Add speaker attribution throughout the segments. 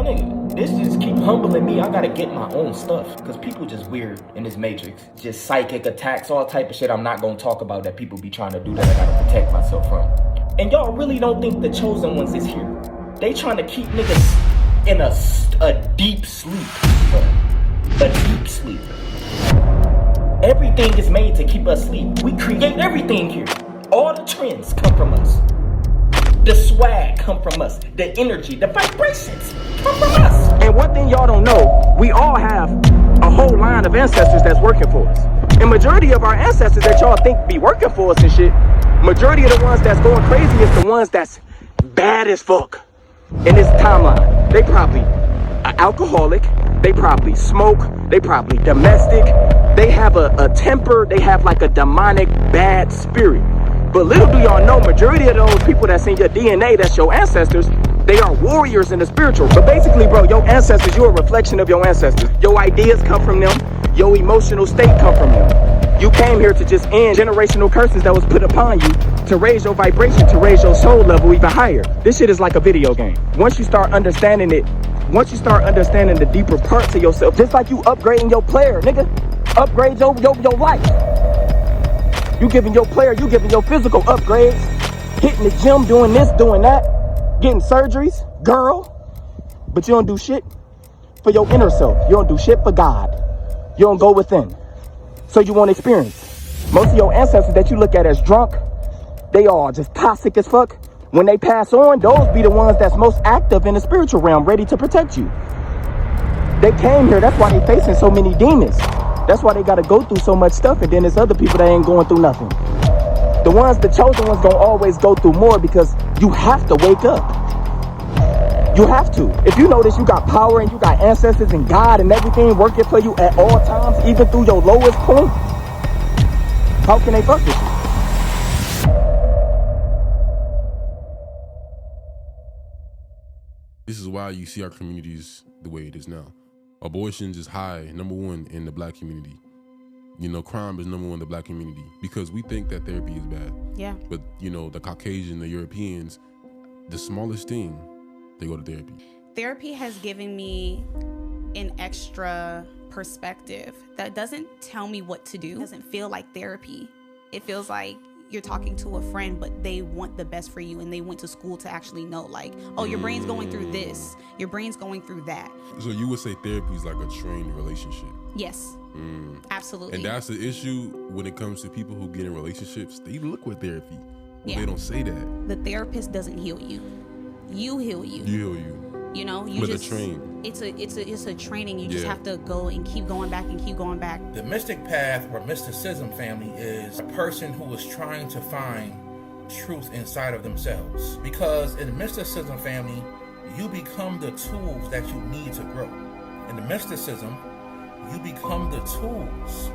Speaker 1: nigga, this just keep humbling me. I gotta get my own stuff. Cause people just weird in this matrix. Just psychic attacks, all type of shit I'm not gonna talk about that people be trying to do that I gotta protect myself from. And y'all really don't think the chosen ones is here. They trying to keep niggas in a deep sleep. A deep sleep. Everything is made to keep us asleep. We create everything here. All the trends come from us. The swag come from us. The energy, the vibrations come from us. And one thing y'all don't know, we all have a whole line of ancestors that's working for us. And majority of our ancestors that y'all think be working for us and shit, majority of the ones that's going crazy is the ones that's bad as fuck in this timeline. They probably an alcoholic, they probably smoke, they probably domestic, they have a temper, they have like a demonic bad spirit. But little do y'all know, majority of those people that's in your DNA, that's your ancestors, they are warriors in the spiritual. But basically, bro, your ancestors, you're a reflection of your ancestors. Your ideas come from them, your emotional state come from them. You came here to just end generational curses that was put upon you to raise your vibration, to raise your soul level even higher. This shit is like a video game. Once you start understanding it, once you start understanding the deeper parts of yourself, just like you upgrading your player, nigga, upgrade your life. You giving your player, you giving your physical upgrades, hitting the gym, doing this, doing that, getting surgeries, girl, but you don't do shit for your inner self. You don't do shit for God. You don't go within. So you won't experience. Most of your ancestors that you look at as drunk, they are just toxic as fuck. When they pass on, those be the ones that's most active in the spiritual realm, ready to protect you. They came here, that's why they facing so many demons. That's why they gotta go through so much stuff, and then there's other people that ain't going through nothing. The chosen ones gonna always go through more because you have to wake up. You have to. If you notice you got power and you got ancestors and God and everything working for you at all times, even through your lowest point, how can they fuck with you?
Speaker 2: This is why you see our communities the way it is now. Abortions is high, #1 in the black community. You know, crime is #1 in the black community because we think that therapy is bad.
Speaker 3: Yeah.
Speaker 2: But, you know, the Caucasian, the Europeans, the smallest thing, they go to therapy.
Speaker 3: Therapy has given me an extra perspective that doesn't tell me what to do. It doesn't feel like therapy. It feels like you're talking to a friend, but they want the best for you, and they went to school to actually know, like, oh, your brain's going through this, your brain's going through that.
Speaker 2: So you would say therapy is like a trained relationship?
Speaker 3: Yes, absolutely.
Speaker 2: And that's the issue when it comes to people who get in relationships. They look with therapy, but they don't say that.
Speaker 3: The therapist doesn't heal you. You heal you.
Speaker 2: You heal you.
Speaker 3: You know, you
Speaker 2: but
Speaker 3: just
Speaker 2: train.
Speaker 3: It's a training. You just have to go and keep going back and keep going back.
Speaker 4: The mystic path or mysticism, family, is a person who is trying to find truth inside of themselves. Because in the mysticism, family, you become the tools that you need to grow. In the mysticism, you become the tools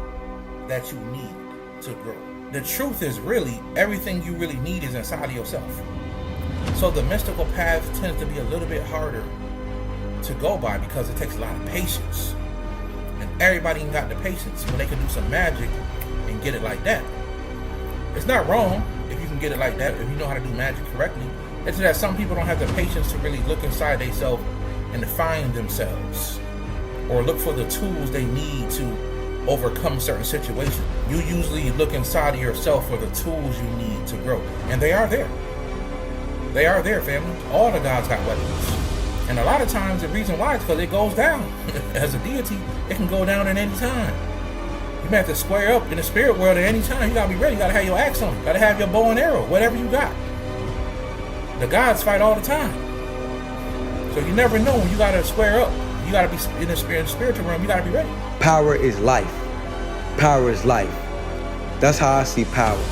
Speaker 4: that you need to grow. The truth is really everything you really need is inside of yourself. So the mystical path tends to be a little bit harder to go by because it takes a lot of patience. And everybody ain't got the patience when they can do some magic and get it like that. It's not wrong if you can get it like that, if you know how to do magic correctly. It's that some people don't have the patience to really look inside themselves and to find themselves, or look for the tools they need to overcome certain situations. You usually look inside of yourself for the tools you need to grow. And they are there. They are there, family. All the gods got weapons. And a lot of times the reason why is because it goes down. As a deity, it can go down at any time. You may have to square up in the spirit world at any time. You gotta be ready. You gotta have your axe on. You gotta have your bow and arrow, whatever you got. The gods fight all the time. So you never know when you gotta square up. You gotta be in the spiritual realm. You gotta be ready.
Speaker 5: Power is life. Power is life. That's how I see power.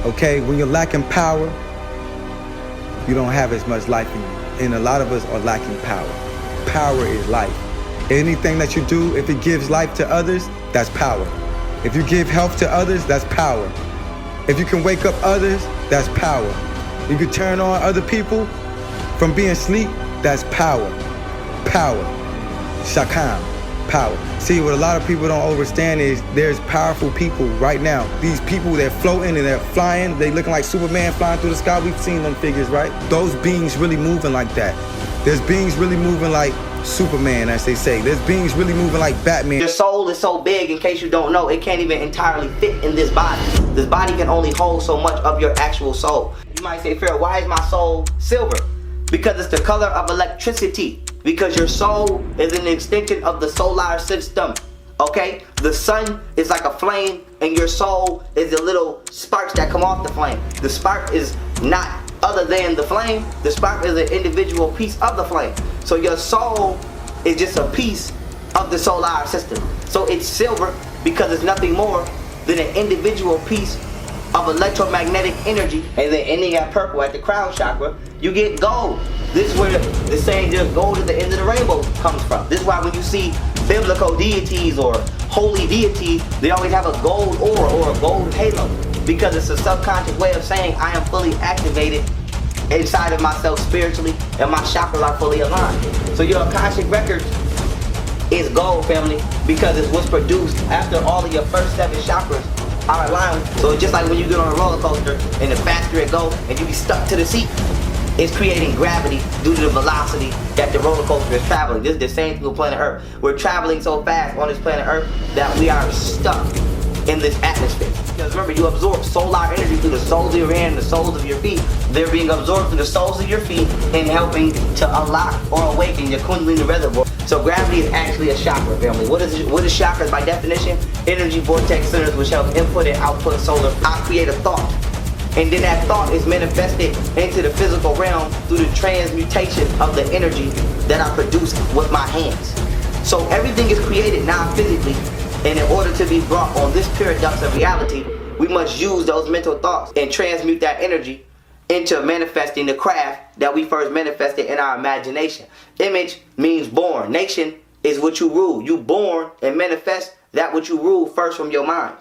Speaker 5: Okay, when you're lacking power, you don't have as much life in you. And a lot of us are lacking power. Power is life. Anything that you do, if it gives life to others, that's power. If you give health to others, that's power. If you can wake up others, that's power. You can turn on other people from being asleep, that's power. Power. Shaka. Power. See, what a lot of people don't understand is there's powerful people right now. These people, they're floating and they're flying. They looking like Superman flying through the sky. We've seen them figures, right? Those beings really moving like that. There's beings really moving like Superman, as they say. There's beings really moving like Batman.
Speaker 6: Your soul is so big, in case you don't know, it can't even entirely fit in this body. This body can only hold so much of your actual soul. You might say, Pharoah, why is my soul silver? Because it's the color of electricity. Because your soul is an extension of the solar system. Okay? The sun is like a flame, and your soul is the little sparks that come off the flame. The spark is not other than the flame. The spark is an individual piece of the flame. So your soul is just a piece of the solar system. So it's silver because it's nothing more than an individual piece of electromagnetic energy. And then ending at purple at the crown chakra, you get gold. This is where the saying just gold at the end of the rainbow comes from. This is why when you see biblical deities or holy deities, they always have a gold aura or a gold halo, because it's a subconscious way of saying I am fully activated inside of myself spiritually, and my chakras are fully aligned. So your Akashic records is gold, family, because it's what's produced after all of your first 7 chakras are aligned. So just like when you get on a roller coaster and the faster it goes and you be stuck to the seat, it's creating gravity due to the velocity that the roller coaster is traveling. This is the same thing with planet Earth. We're traveling so fast on this planet Earth that we are stuck in this atmosphere. Because remember, you absorb solar energy through the soles of your hand and the soles of your feet. They're being absorbed through the soles of your feet and helping to unlock or awaken your kundalini reservoir. So gravity is actually a chakra, family. What is chakras by definition? Energy vortex centers which help input and output solar. I create a thought, and then that thought is manifested into the physical realm through the transmutation of the energy that I produce with my hands. So everything is created non-physically, and in order to be brought on this paradox of reality, we must use those mental thoughts and transmute that energy into manifesting the craft that we first manifested in our imagination. Image means born. Nation is what you rule. You born and manifest that which you rule first from your mind.